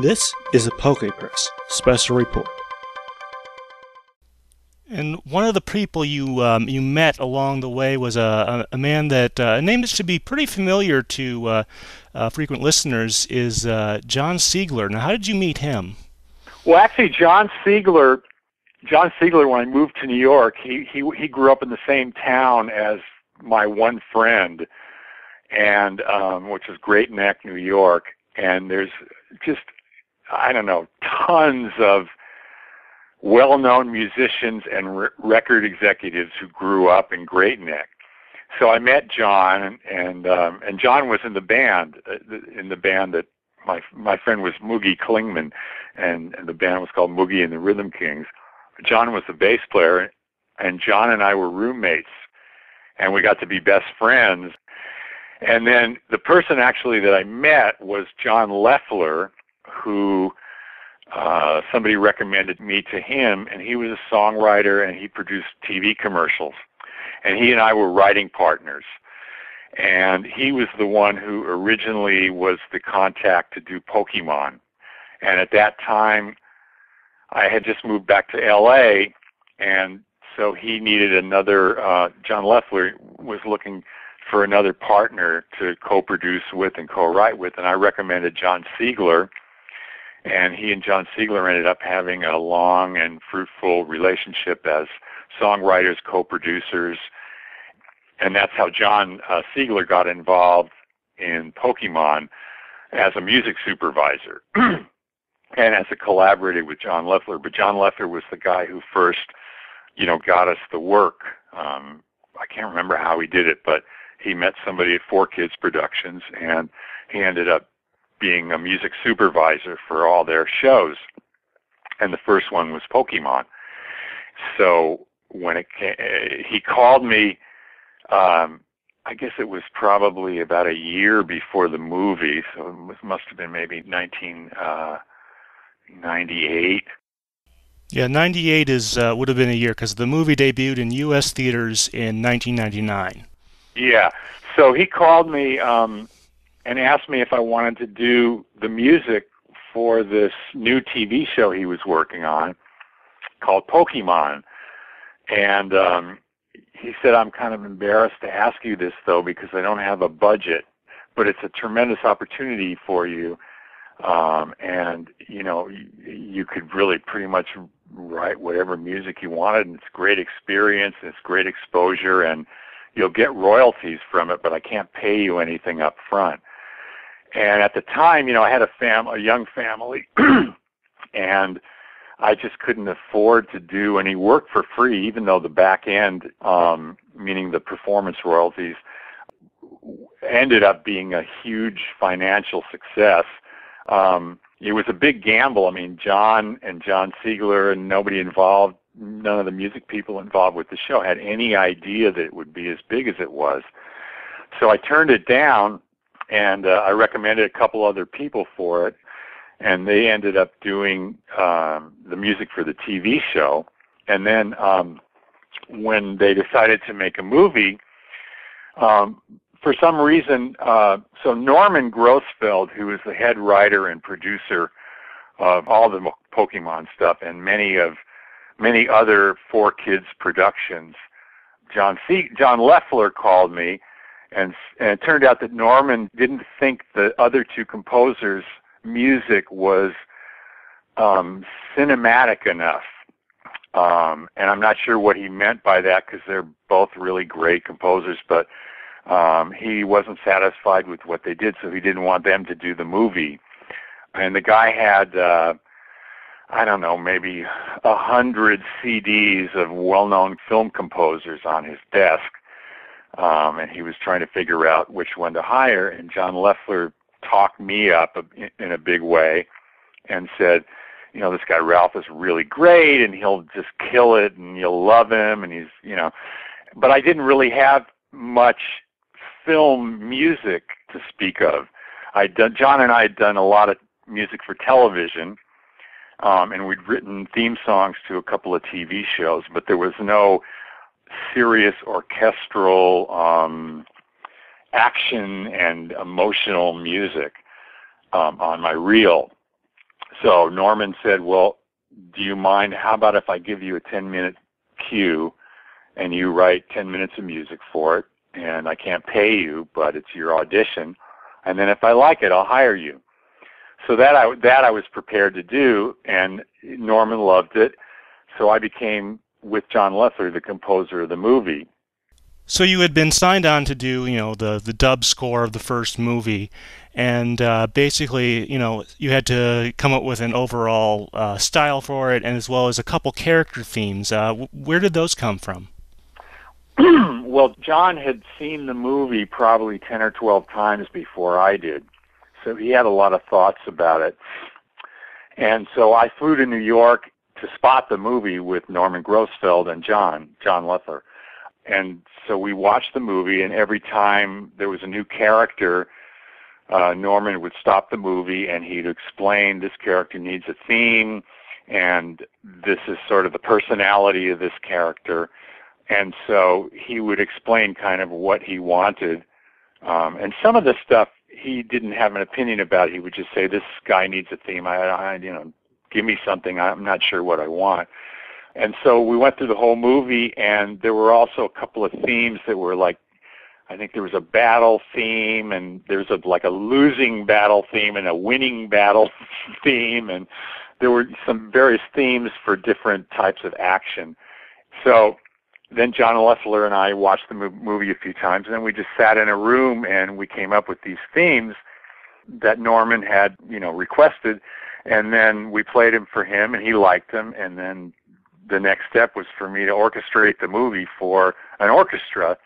This is a PokePress special report. And one of the people you met along the way was a man that a name that should be pretty familiar to frequent listeners is John Siegler. Now, how did you meet him? Well, actually, John Siegler, when I moved to New York, he grew up in the same town as my one friend, and which is Great Neck, New York. And there's just, I don't know, tons of well-known musicians and record executives who grew up in Great Neck. So I met John, and John was in the band that my friend was Moogie Klingman, and the band was called Moogie and the Rhythm Kings. John was the bass player, and John and I were roommates, and we got to be best friends. And then the person actually that I met was John Loeffler, who somebody recommended me to him, and he was a songwriter and he produced TV commercials. And he and I were writing partners. And he was the one who originally was the contact to do Pokemon. And at that time, I had just moved back to LA, and so he needed another, John Loeffler was looking for another partner to co-produce with and co-write with, and I recommended John Siegler, and he and John Siegler ended up having a long and fruitful relationship as songwriters, co-producers, and that's how John Siegler got involved in Pokemon as a music supervisor and as a collaborator with John Loeffler. But John Loeffler was the guy who first, got us the work. I can't remember how he did it, but he met somebody at Four Kids Productions, and he ended up being a music supervisor for all their shows. And the first one was Pokemon. So when he called me, I guess it was probably about a year before the movie, so it must have been maybe 1998. Yeah, 98 would have been a year because the movie debuted in U.S. theaters in 1999. Yeah, so he called me and asked me if I wanted to do the music for this new TV show he was working on called Pokemon. And he said, I'm kind of embarrassed to ask you this, though, because I don't have a budget, but it's a tremendous opportunity for you. And, you could really pretty much write whatever music you wanted, and it's great experience, and it's great exposure, and you'll get royalties from it, but I can't pay you anything up front. And at the time, I had a young family, and I just couldn't afford to do any work for free, even though the back end, meaning the performance royalties, ended up being a huge financial success. It was a big gamble. I mean, John and John Siegler and nobody involved, none of the music people involved with the show had any idea that it would be as big as it was. So I turned it down, and I recommended a couple other people for it, and they ended up doing the music for the TV show. And then when they decided to make a movie, for some reason, so Norman Grossfeld, who is the head writer and producer of all the Pokemon stuff and many other Four Kids productions, John Loeffler called me, and it turned out that Norman didn't think the other two composers' music was cinematic enough. And I'm not sure what he meant by that, because they're both really great composers, but he wasn't satisfied with what they did, so he didn't want them to do the movie. And the guy had, I don't know, maybe 100 CDs of well-known film composers on his desk, and he was trying to figure out which one to hire, and John Loeffler talked me up in a big way and said, this guy Ralph is really great, and he'll just kill it, and you'll love him, and he's, but I didn't really have much film music to speak of. John and I had done a lot of music for television, and we'd written theme songs to a couple of TV shows, but there was no serious orchestral action and emotional music on my reel. So Norman said, well, do you mind, how about if I give you a 10-minute cue and you write 10 minutes of music for it, and I can't pay you, but it's your audition, and then if I like it, I'll hire you. So that I was prepared to do, and Norman loved it, so I became, with John Loeffler, the composer of the movie. So you had been signed on to do, the dub score of the first movie, and basically, you had to come up with an overall style for it, and as well as a couple character themes. Where did those come from? Well, John had seen the movie probably 10 or 12 times before I did, so he had a lot of thoughts about it. And so I flew to New York to spot the movie with Norman Grossfeld and John Loeffler. And so we watched the movie, and every time there was a new character, Norman would stop the movie and he'd explain, this character needs a theme, and this is sort of the personality of this character. And so he would explain kind of what he wanted. And some of the stuff he didn't have an opinion about. He would just say, this guy needs a theme. Give me something. I'm not sure what I want. And so we went through the whole movie, and there were also a couple of themes that were like, I think there was a battle theme, and there's like a losing battle theme and a winning battle theme, and there were some various themes for different types of action. So then John Loeffler and I watched the movie a few times, and then we just sat in a room and we came up with these themes that Norman had, requested, and then we played them for him, and he liked them, and then the next step was for me to orchestrate the movie for an orchestra.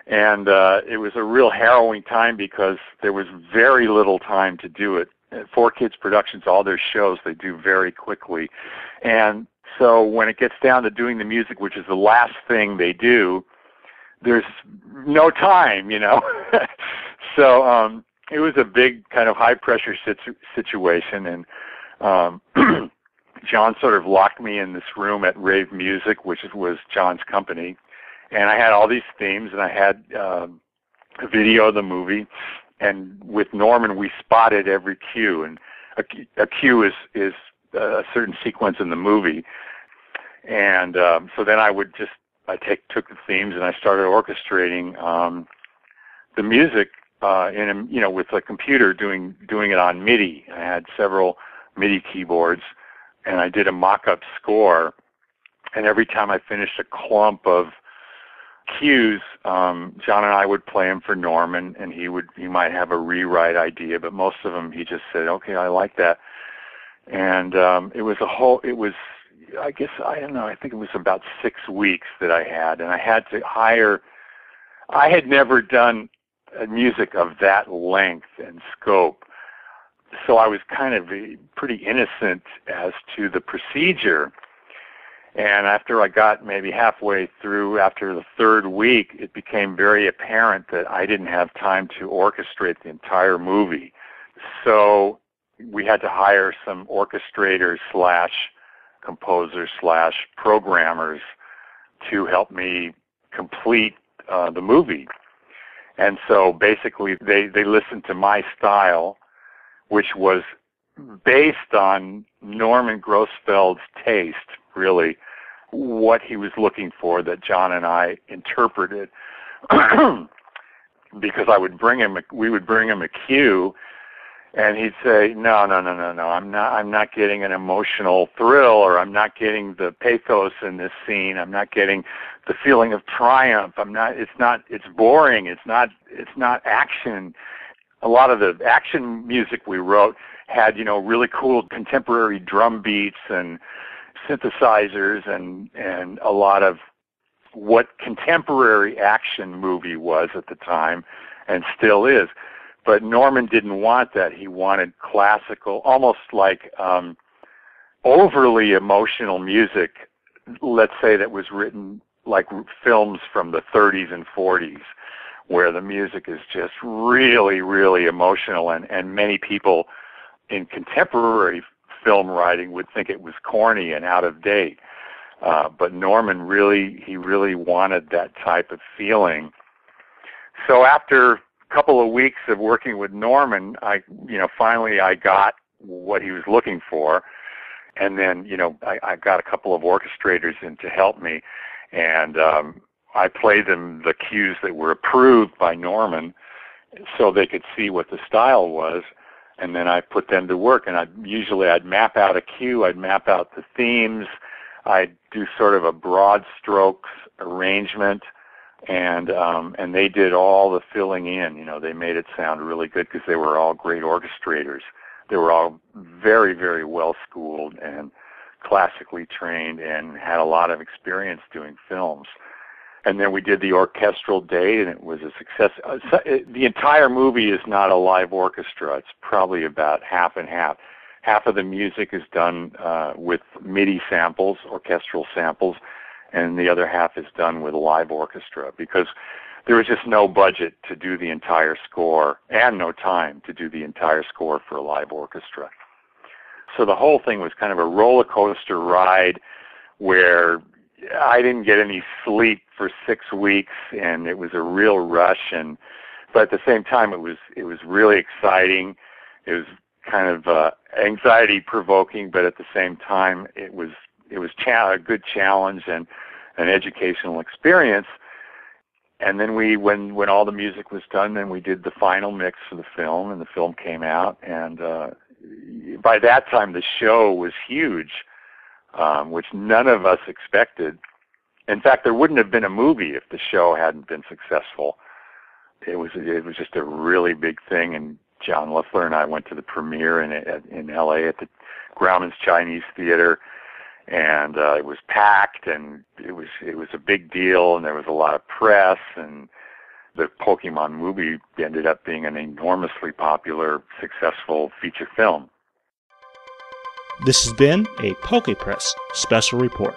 And it was a real harrowing time because there was very little time to do it. 4Kids Productions, all their shows, they do very quickly. And so when it gets down to doing the music, which is the last thing they do, there's no time, So it was a big kind of high-pressure situation, and John sort of locked me in this room at Rave Music, which was John's company, and I had all these themes, and I had a video of the movie, and with Norman we spotted every cue, and a cue is a certain sequence in the movie, and so then I took the themes and I started orchestrating the music with a computer doing it on MIDI. I had several MIDI keyboards, and I did a mock-up score, and every time I finished a clump of cues, John and I would play them for Norman, and he might have a rewrite idea, but most of them he just said, okay, I like that. And I think it was about 6 weeks that I had, and I had to hire, I had never done music of that length and scope, so I was kind of pretty innocent as to the procedure. And after I got maybe halfway through, after the third week, it became very apparent that I didn't have time to orchestrate the entire movie. So we had to hire some orchestrators / composers / programmers to help me complete the movie. And so basically they listened to my style, which was based on Norman Grossfeld's taste, really, what he was looking for that John and I interpreted. Because we would bring him a cue, and he'd say, no, I'm not getting an emotional thrill, or I'm not getting the pathos in this scene, I'm not getting the feeling of triumph, it's boring, it's not action. A lot of the action music we wrote had, really cool contemporary drum beats and synthesizers and a lot of what contemporary action movie was at the time and still is. But Norman didn't want that. He wanted classical, almost like overly emotional music, let's say, that was written like films from the 30s and 40s, where the music is just really, really emotional, and many people in contemporary film writing would think it was corny and out of date. But Norman really wanted that type of feeling. So after a couple of weeks of working with Norman, finally I got what he was looking for. And then, I got a couple of orchestrators in to help me, and I played them the cues that were approved by Norman so they could see what the style was, and then I put them to work. And I'd map out a cue, I'd map out the themes, I'd do sort of a broad strokes arrangement, and they did all the filling in. They made it sound really good because they were all great orchestrators. They were all very, very well schooled and classically trained and had a lot of experience doing films. And then we did the orchestral date, and it was a success. The entire movie is not a live orchestra. It's probably about half and half. Half of the music is done with MIDI samples, orchestral samples, and the other half is done with a live orchestra, because there was just no budget to do the entire score and no time to do the entire score for a live orchestra. So the whole thing was kind of a roller coaster ride where I didn't get any sleep for 6 weeks, and it was a real rush. But at the same time, it was really exciting. It was kind of anxiety provoking, but at the same time, it was a good challenge and an educational experience. And then when all the music was done, then we did the final mix for the film, and the film came out. And by that time, the show was huge, which none of us expected. In fact, there wouldn't have been a movie if the show hadn't been successful. It was just a really big thing, and John Loeffler and I went to the premiere in L.A. at the Grauman's Chinese Theater. And it was packed, and it was a big deal, and there was a lot of press, and the Pokemon movie ended up being an enormously popular, successful feature film. This has been a PokePress special report.